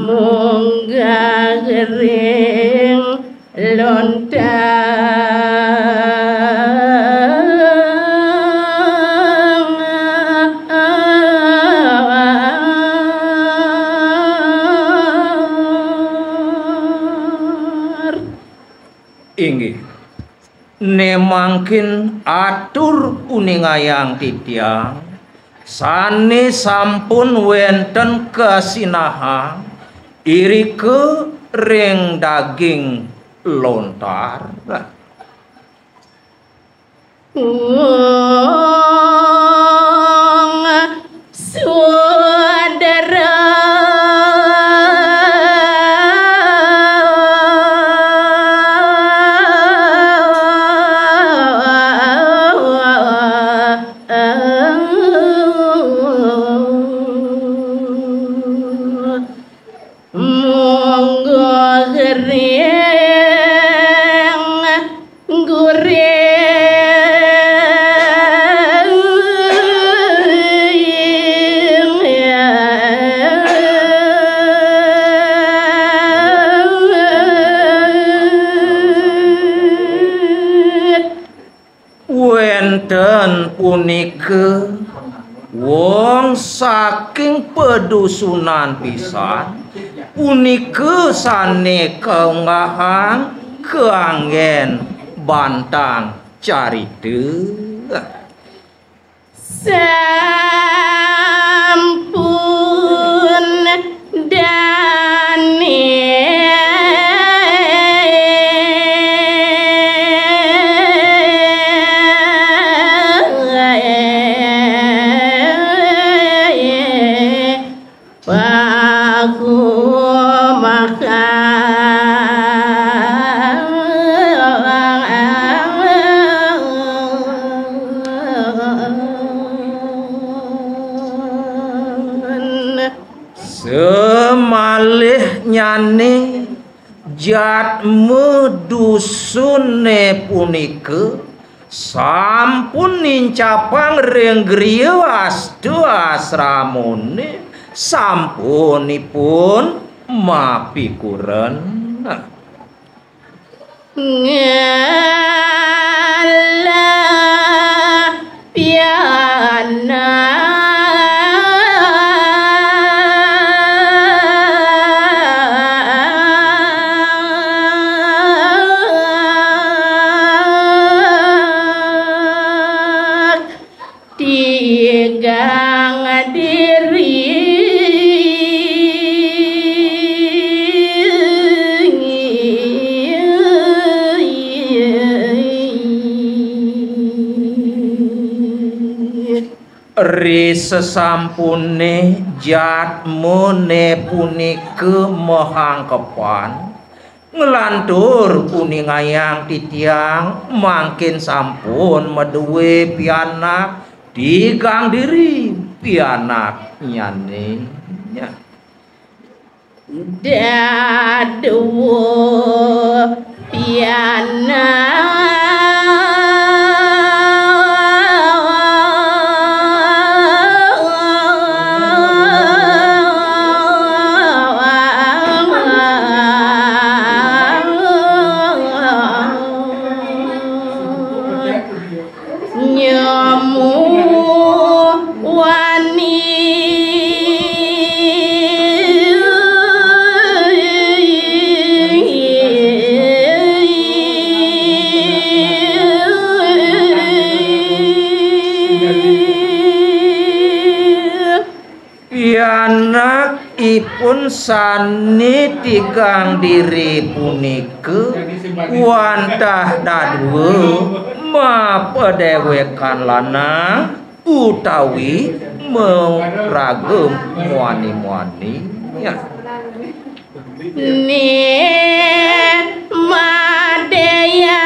munggah ring lontang inggih nemangkin atur uningayang titiang sane sampun wenten kesinahan irike ring daging lontar wong saudara wenten punike wong saking pedusunan pisan punike sane kaungahan keanggen bantang carite sampun dane semalih nyane jatme dusune punike sampun nincapang ring griya astu asramone sampunipun mapikuren ngalah piana tigang diri ri sesampune jatmone punike mohangkepan ngelantur kuningayang titiang mangkin sampun meduwe pianak digang diri pianak nyane daduh pianak pianak ipun sani tigang diri punike wantah daduh mapedewekan lanang utawi meragem muani-muani Ya. Madaya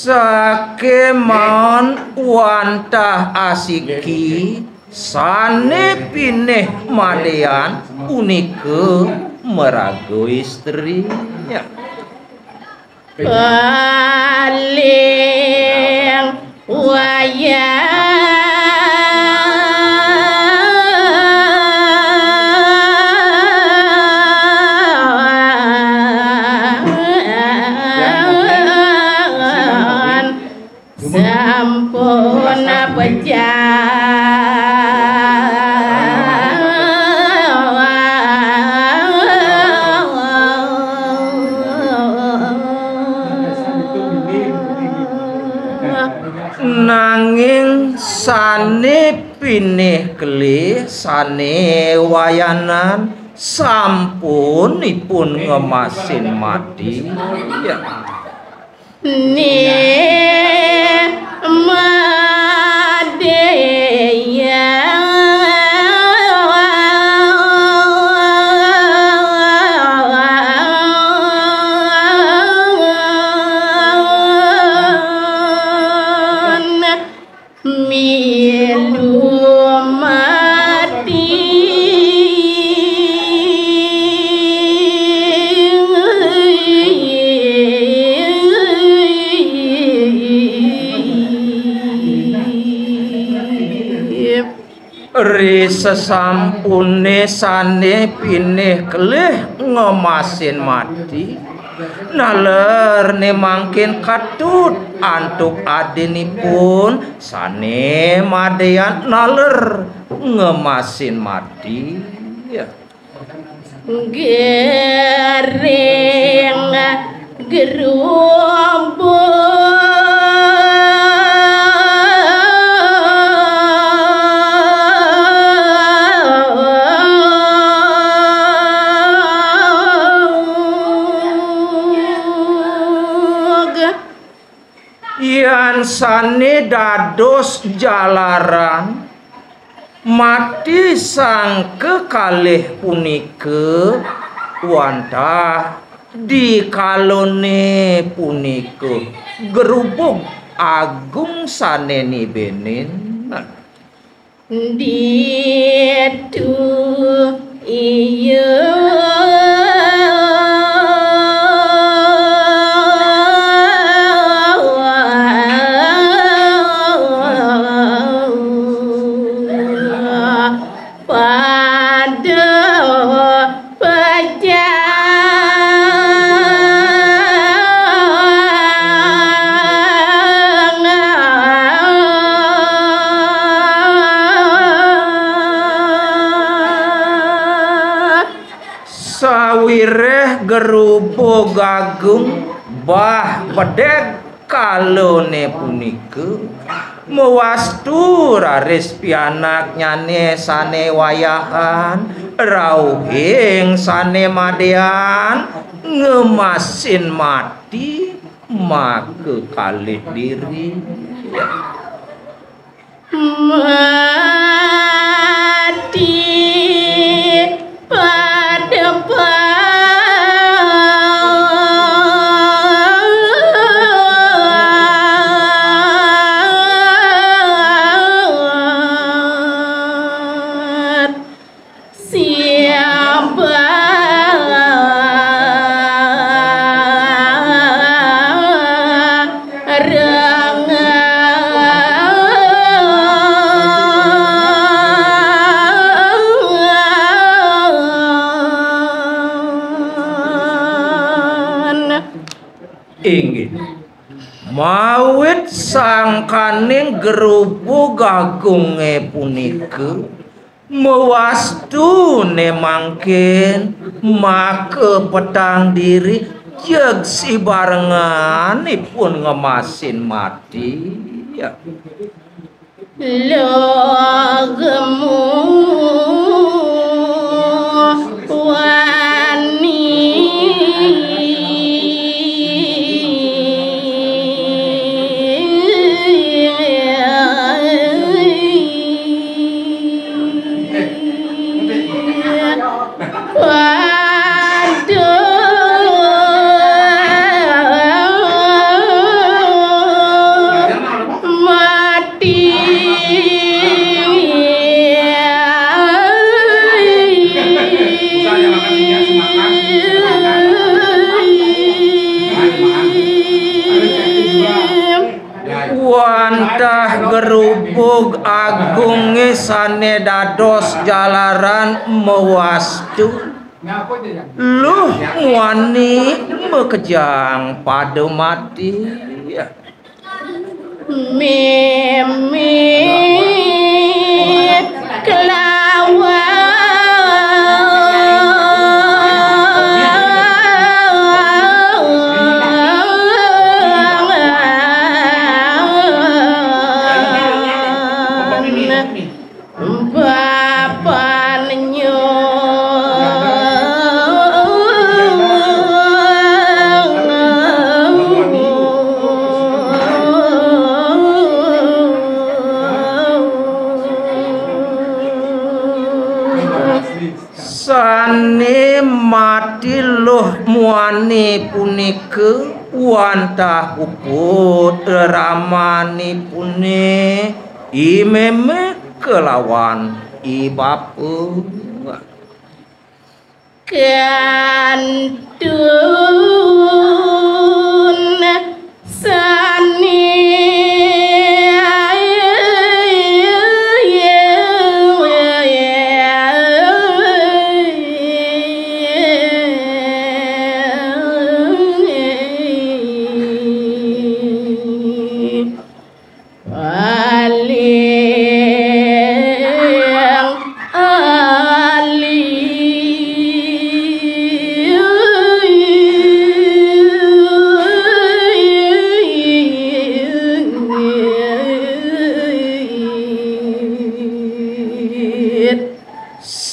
Sakemon wantah asiki sane pineh madean unike merago istrinya. paling wayan sampun Nanging sane pinih kelih sane wayanan sampunipun ngemasin mati ya. Ri sesampune sane pinih kelih ngemasin mati naler ne mangkin katut antuk adinipun sane madean naler ngemasin mati ya. Gering gerumbung yan sane dados jalaran mati sang kekalih punike wantah di kalone punike gerubung agung saneni benin ditu iya sawireh gerubug agung bah pedeg kalone punike mewastu raris pianak nyane sane wayahan rauhing sane madean ngemasin mati make kalih diri ya. Mati pada inggih mawit sangkaning gerubug agunge punike mewastu ne mangkin maka petang diri jeg si barenganipun ngemasin mati ya. Logemu wani wantah gerubug agung sane dados jalaran mewastu luh wani mekejang pada mati ya. Mimit sane mati loh muani punike wantah uput ramani pune imeme kelawan ibapu kantun sani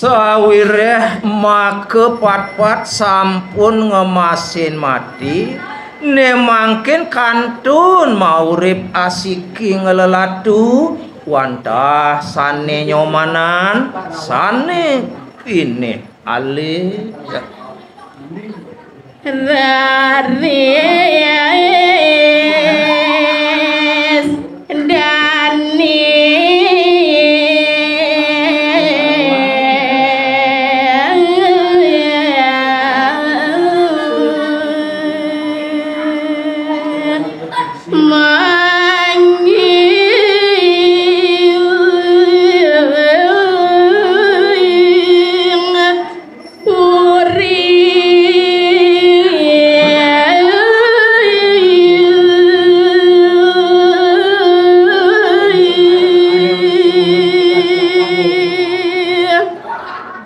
sawireh make pat-pat sampun ngemasin mati ne mangkin kantun maurip asiki ngelelatu wantah sane nyomanan sane pine alih raris dani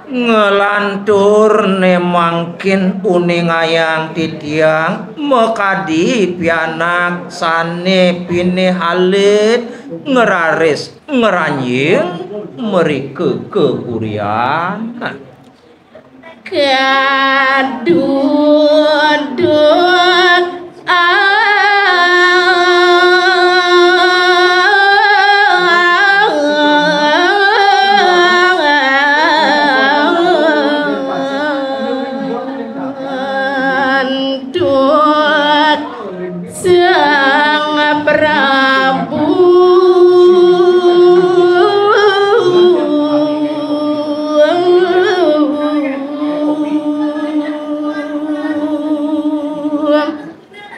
ngelantur ne mangkin uning ayang titiang mekadi pianak sane pine halit ngeraris ngeranjing merike kehurian kadudut Sang Prabu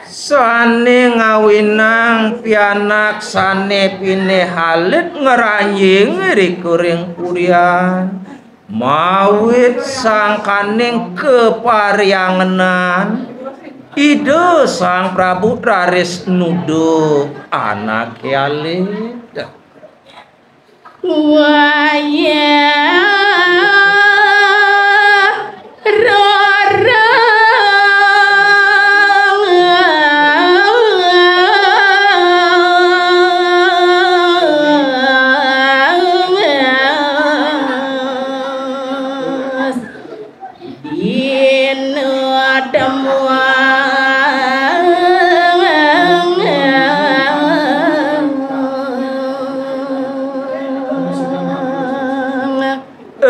sane ngawinang pianak sane pine halit ngeranjing rikuring purian mawit sangkaning keparyangenan ide Sang Prabu raris nuduh anak alit wayah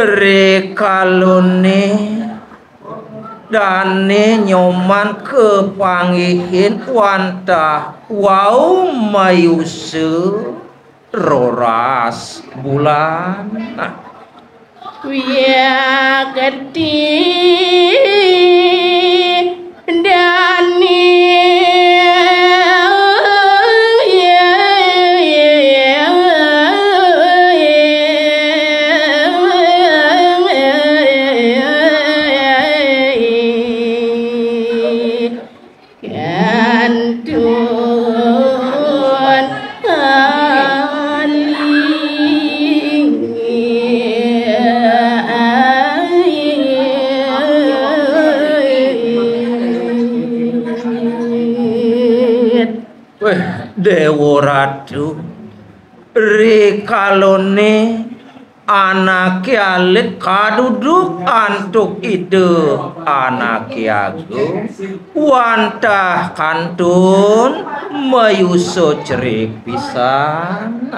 rekalone dane nyoman kepanggihin wantah wau mayuse roras bulan Wia gede dani Dewa Ratu rekalone anak alit kaduduk antuk ide anak agung wantah kantun mayuso cerik pisan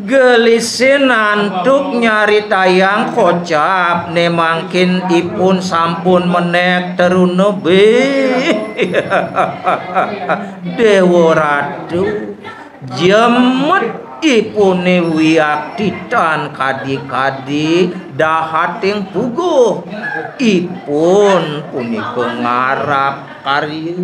Gelisin antuk nyari tayang kocap ne mangkin ipun sampun menek teruna be Dewa Ratu jemet ipune wiak titan kadi-kadi dahating puguh ipun punika ngarap karya